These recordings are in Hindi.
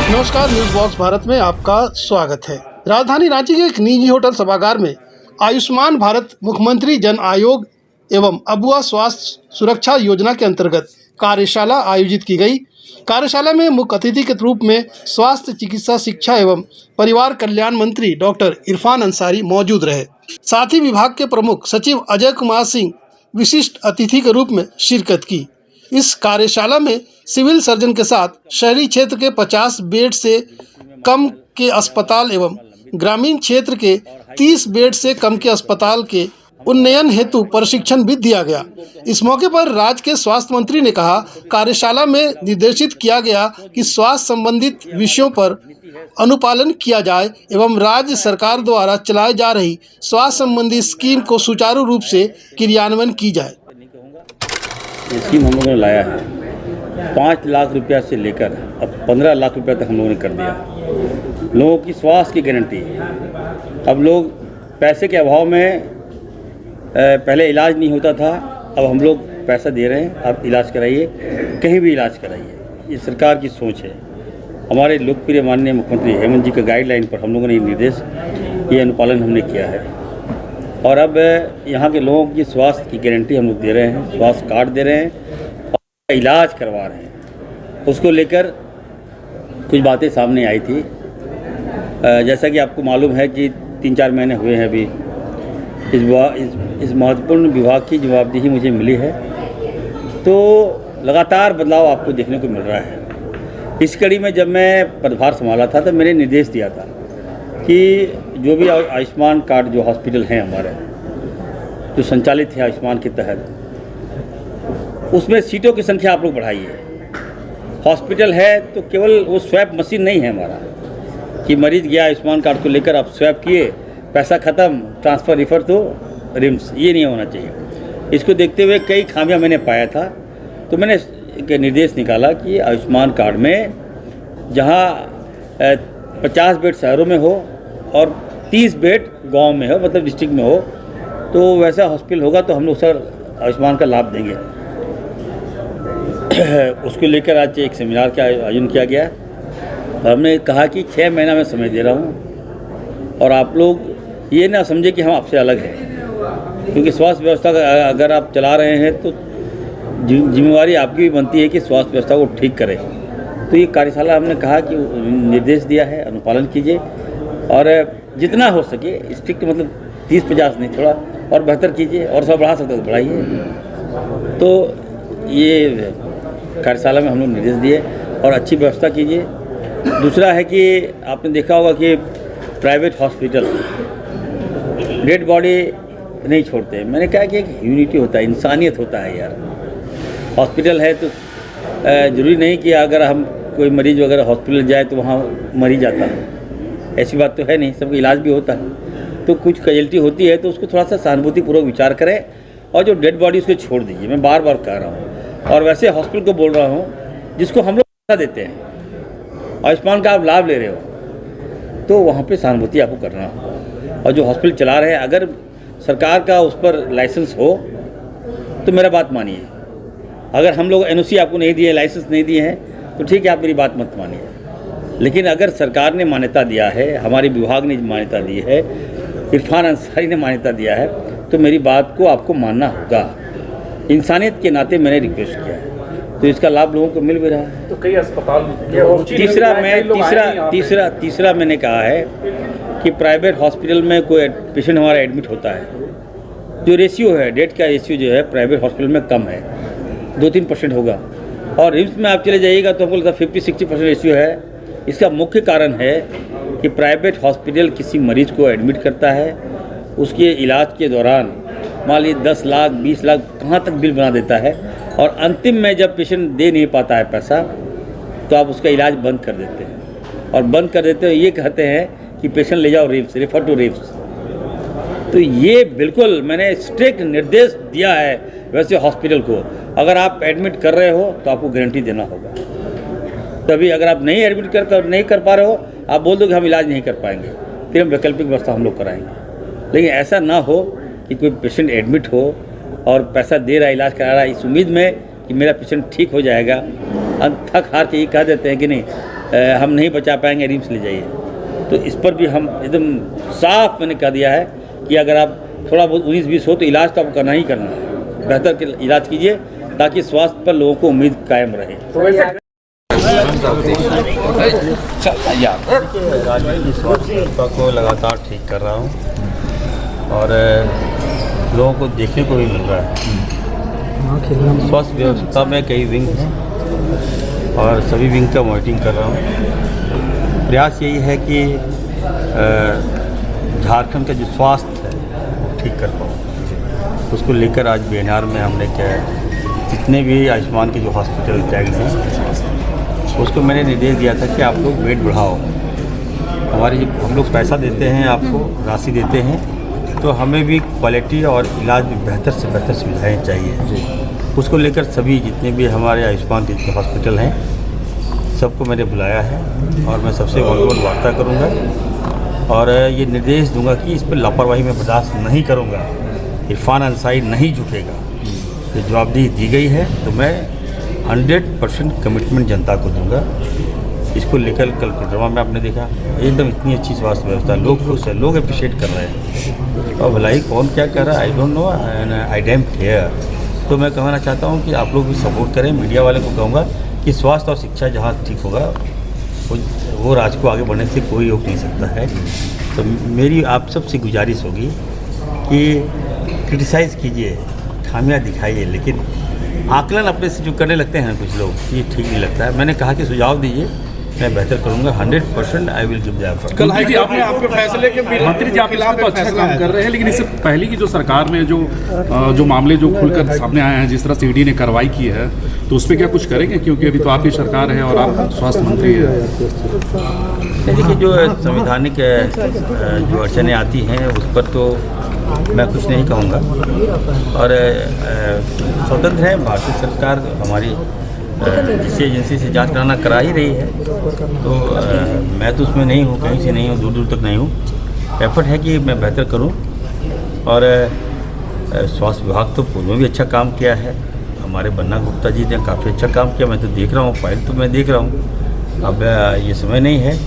नमस्कार, न्यूज बॉक्स भारत में आपका स्वागत है। राजधानी रांची के एक निजी होटल सभागार में आयुष्मान भारत मुख्यमंत्री जन आयोग एवं अबुआ स्वास्थ्य सुरक्षा योजना के अंतर्गत कार्यशाला आयोजित की गई। कार्यशाला में मुख्य अतिथि के रूप में स्वास्थ्य, चिकित्सा, शिक्षा एवं परिवार कल्याण मंत्री डॉक्टर इरफान अंसारी मौजूद रहे। साथ ही विभाग के प्रमुख सचिव अजय कुमार सिंह विशिष्ट अतिथि के रूप में शिरकत की। इस कार्यशाला में सिविल सर्जन के साथ शहरी क्षेत्र के 50 बेड से कम के अस्पताल एवं ग्रामीण क्षेत्र के 30 बेड से कम के अस्पताल के उन्नयन हेतु प्रशिक्षण भी दिया गया। इस मौके पर राज्य के स्वास्थ्य मंत्री ने कहा, कार्यशाला में निर्देशित किया गया कि स्वास्थ्य संबंधित विषयों पर अनुपालन किया जाए एवं राज्य सरकार द्वारा चलाई जा रही स्वास्थ्य संबंधी स्कीम को सुचारू रूप से क्रियान्वयन की जाए। ये स्कीम हम लोगों ने लाया है 5 लाख रुपया से लेकर अब 15 लाख रुपया तक हम लोगों ने कर दिया। लोगों की स्वास्थ्य की गारंटी। अब लोग पैसे के अभाव में पहले इलाज नहीं होता था, अब हम लोग पैसा दे रहे हैं, आप इलाज कराइए, कहीं भी इलाज कराइए। ये सरकार की सोच है। हमारे लोकप्रिय माननीय मुख्यमंत्री हेमंत जी के गाइडलाइन पर हम लोगों ने ये अनुपालन हमने किया है और अब यहाँ के लोगों की स्वास्थ्य की गारंटी हम लोग दे रहे हैं, स्वास्थ्य कार्ड दे रहे हैं और इलाज करवा रहे हैं। उसको लेकर कुछ बातें सामने आई थी। जैसा कि आपको मालूम है कि 3-4 महीने हुए हैं अभी इस महत्वपूर्ण विभाग की जवाबदेही मुझे मिली है, तो लगातार बदलाव आपको देखने को मिल रहा है। इस कड़ी में जब मैं पदभार संभाला था तो मैंने निर्देश दिया था कि जो भी आयुष्मान कार्ड जो हॉस्पिटल हैं हमारे जो संचालित है आयुष्मान के तहत, उसमें सीटों की संख्या आप लोग बढ़ाइए। हॉस्पिटल है तो केवल वो स्वैप मशीन नहीं है हमारा कि मरीज गया आयुष्मान कार्ड को लेकर आप स्वैप किए, पैसा ख़त्म, ट्रांसफ़र रिफ़र तो रिम्स, ये नहीं होना चाहिए। इसको देखते हुए कई खामियां मैंने पाया था, तो मैंने एक निर्देश निकाला कि आयुष्मान कार्ड में जहां 50 बेड शहरों में हो और 30 बेड गांव में हो, मतलब डिस्ट्रिक्ट में हो, तो वैसा हॉस्पिटल होगा तो हम लोग सर आयुष्मान का लाभ देंगे। उसको लेकर आज एक सेमिनार का आयोजन किया गया और हमने कहा कि 6 महीना में समय दे रहा हूँ और आप लोग ये ना समझे कि हम आपसे अलग हैं, क्योंकि स्वास्थ्य व्यवस्था का अगर आप चला रहे हैं तो जिम्मेवारी आपकी भी बनती है कि स्वास्थ्य व्यवस्था को ठीक करें। तो ये कार्यशाला हमने कहा कि निर्देश दिया है, अनुपालन कीजिए और जितना हो सके स्ट्रिक्ट, मतलब 30-50 नहीं, थोड़ा और बेहतर कीजिए और सब बढ़ा सकते तो बढ़ाइए। तो ये कार्यशाला में हम लोग निर्देश दिए और अच्छी व्यवस्था कीजिए। दूसरा है कि आपने देखा होगा कि प्राइवेट हॉस्पिटल डेड बॉडी नहीं छोड़ते। मैंने कहा कि एक ह्यूमैनिटी होता है, इंसानियत होता है यार। हॉस्पिटल है तो ज़रूरी नहीं कि अगर हम कोई मरीज़ वगैरह हॉस्पिटल जाए तो वहाँ मरीज जाता है, ऐसी बात तो है नहीं, सबका इलाज भी होता है। तो कुछ कैजुअल्टी होती है तो उसको थोड़ा सा सहानुभूतिपूर्वक विचार करें और जो डेड बॉडी उसको छोड़ दीजिए। मैं बार बार कह रहा हूँ और वैसे हॉस्पिटल को बोल रहा हूँ जिसको हम लोग पैसा देते हैं, आयुष्मान का आप लाभ ले रहे हो, तो वहाँ पर सहानुभूति आपको करना हो। और जो हॉस्पिटल चला रहे हैं, अगर सरकार का उस पर लाइसेंस हो तो मेरा बात मानिए। अगर हम लोग एनओसी आपको नहीं दिए, लाइसेंस नहीं दिए हैं, तो ठीक है, आप मेरी बात मत मानिए। लेकिन अगर सरकार ने मान्यता दिया है, हमारे विभाग ने मान्यता दी है, इरफान अंसारी ने मान्यता दिया है, तो मेरी बात को आपको मानना होगा। इंसानियत के नाते मैंने रिक्वेस्ट किया है, तो इसका लाभ लोगों को मिल भी रहा है। तो कई अस्पताल तीसरा मैंने कहा है कि प्राइवेट हॉस्पिटल में कोई पेशेंट हमारा एडमिट होता है, जो रेशियो है, डेट का रेशियो जो है प्राइवेट हॉस्पिटल में कम है, 2-3% होगा, और रिम्स में आप चले जाइएगा तो हमको लगता है 50-60% रेशियो है। इसका मुख्य कारण है कि प्राइवेट हॉस्पिटल किसी मरीज़ को एडमिट करता है, उसके इलाज के दौरान मान लीजिए 10 लाख 20 लाख कहाँ तक बिल बना देता है, और अंतिम में जब पेशेंट दे नहीं पाता है पैसा तो आप उसका इलाज बंद कर देते हैं, और बंद कर देते हुए ये कहते हैं कि पेशेंट ले जाओ रिम्स, रेफर टू रिम्स। तो ये बिल्कुल मैंने स्ट्रिक्ट निर्देश दिया है वैसे हॉस्पिटल को, अगर आप एडमिट कर रहे हो तो आपको गारंटी देना होगा। तभी अगर आप नहीं एडमिट नहीं कर पा रहे हो, आप बोल दो कि हम इलाज नहीं कर पाएंगे, फिर हम वैकल्पिक व्यवस्था हम लोग कराएंगे। लेकिन ऐसा ना हो कि कोई पेशेंट एडमिट हो और पैसा दे रहा है, इलाज करा रहा है, इस उम्मीद में कि मेरा पेशेंट ठीक हो जाएगा, अंत थक हार के ये कह देते हैं कि नहीं हम नहीं बचा पाएंगे, रिम्स ले जाइए। तो इस पर भी हम एकदम साफ मैंने कह दिया है कि अगर आप थोड़ा बहुत 19-20 हो तो इलाज तो आपको करना ही करना है, बेहतर इलाज कीजिए ताकि स्वास्थ्य पर लोगों को उम्मीद कायम रहे। राज्य की स्वास्थ्य व्यवस्था को लगातार ठीक कर रहा हूँ और लोगों को देखने को भी मिल रहा है। स्वास्थ्य व्यवस्था में कई विंग हैं और सभी विंग का मॉनिटरिंग कर रहा हूँ। प्रयास यही है कि झारखंड का जो स्वास्थ्य है वो ठीक कर पाऊँ। उसको लेकर आज बीएनआर में हमने क्या जितने भी आयुष्मान के जो हॉस्पिटल टैग हैं उसको मैंने निर्देश दिया था कि आप लोग बेड बढ़ाओ। हम लोग पैसा देते हैं, आपको राशि देते हैं, तो हमें भी क्वालिटी और इलाज में बेहतर से बेहतर सुविधाएँ चाहिए। उसको लेकर सभी जितने भी हमारे आयुष्मान के हॉस्पिटल हैं सबको मैंने बुलाया है और मैं सबसे वन वार्ता करूँगा और ये निर्देश दूंगा कि इस पर लापरवाही में बर्दाश्त नहीं करूँगा। इरफान अंसारी नहीं झुकेगा। ये जवाबदेही दी गई है तो मैं 100% कमिटमेंट जनता को दूंगा। इसको लेकर कल कोडरमा में आपने देखा एकदम इतनी अच्छी स्वास्थ्य व्यवस्था, लोग खुश हैं, लोग अप्रिशिएट कर रहे हैं। और भलाई कौन क्या कर रहा है I don't know and I dam care. तो मैं कहना चाहता हूँ कि आप लोग भी सपोर्ट करें। मीडिया वाले को कहूँगा कि स्वास्थ्य और शिक्षा जहाँ ठीक होगा वो राज्य को आगे बढ़ने से कोई रोक नहीं सकता है। तो मेरी आप सबसे गुजारिश होगी कि क्रिटिसाइज़ कीजिए, खामियां दिखाइए, लेकिन आकलन अपने से जो करने लगते हैं कुछ लोग, ये ठीक नहीं लगता है। मैंने कहा कि सुझाव दीजिए, मैं बेहतर करूंगा। 100% I will give the effort. कल जी आपने आपके फैसले के मंत्री जी आपके खिलाफ तो अच्छा काम कर रहे हैं, लेकिन इससे पहले की जो सरकार में जो मामले जो खुलकर सामने आए हैं, जिस तरह से ईडी ने कार्रवाई की है, तो उस पर क्या कुछ करेंगे? क्योंकि अभी तो आपकी सरकार है और आप स्वास्थ्य मंत्री हैं। देखिए, जो संवैधानिक जो अड़चनें आती हैं उस पर तो मैं कुछ नहीं कहूँगा और स्वतंत्र है भारतीय सरकार। हमारी जिस एजेंसी से जांच कराना करा ही रही है, तो मैं तो उसमें नहीं हूँ, कहीं से नहीं हूँ, दूर दूर तक नहीं हूँ। एफर्ट है कि मैं बेहतर करूँ और स्वास्थ्य विभाग तो पूर्व में भी अच्छा काम किया है। हमारे बन्ना गुप्ता जी ने काफ़ी अच्छा काम किया, मैं तो देख रहा हूँ, फाइल तो मैं देख रहा हूँ। अब ये समय नहीं है,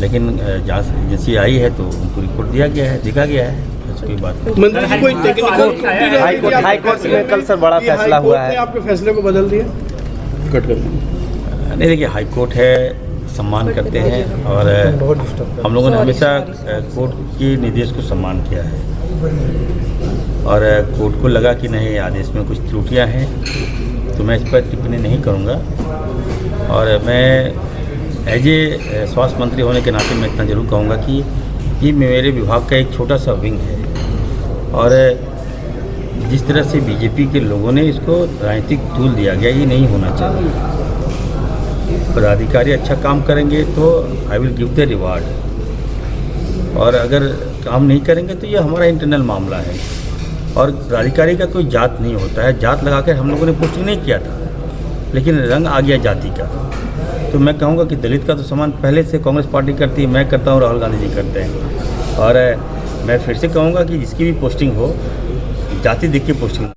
लेकिन जांच एजेंसी आई है तो उनको रिपोर्ट दिया गया है, देखा गया है, कोई बात नहीं। मंत्री जी कोई टेक्निकल हाईकोर्ट में कल सर बड़ा फैसला हुआ है, आपके फैसले को बदल दिया? कट कर नहीं, देखिए हाईकोर्ट है, सम्मान करते हैं और हम लोगों ने हमेशा कोर्ट के निर्देश को सम्मान किया है और कोर्ट को लगा कि नहीं आदेश में कुछ त्रुटियां हैं तो मैं इस पर टिप्पणी नहीं करूंगा। और मैं एज ए स्वास्थ्य मंत्री होने के नाते मैं इतना जरूर कहूँगा कि ये मेरे विभाग का एक छोटा सा विंग है और जिस तरह से बीजेपी के लोगों ने इसको राजनीतिक टूल दिया गया, ये नहीं होना चाहिए। पदाधिकारी अच्छा काम करेंगे तो I will give the reward और अगर काम नहीं करेंगे तो ये हमारा इंटरनल मामला है और पदाधिकारी का कोई जात नहीं होता है। जात लगाकर हम लोगों ने पोस्टिंग नहीं किया था, लेकिन रंग आ गया जाति का। तो मैं कहूँगा कि दलित का तो सम्मान पहले से कांग्रेस पार्टी करती है, मैं करता हूँ, राहुल गांधी जी करते हैं। और मैं फिर से कहूँगा कि जिसकी भी पोस्टिंग हो जाति देख के पोस्टिंग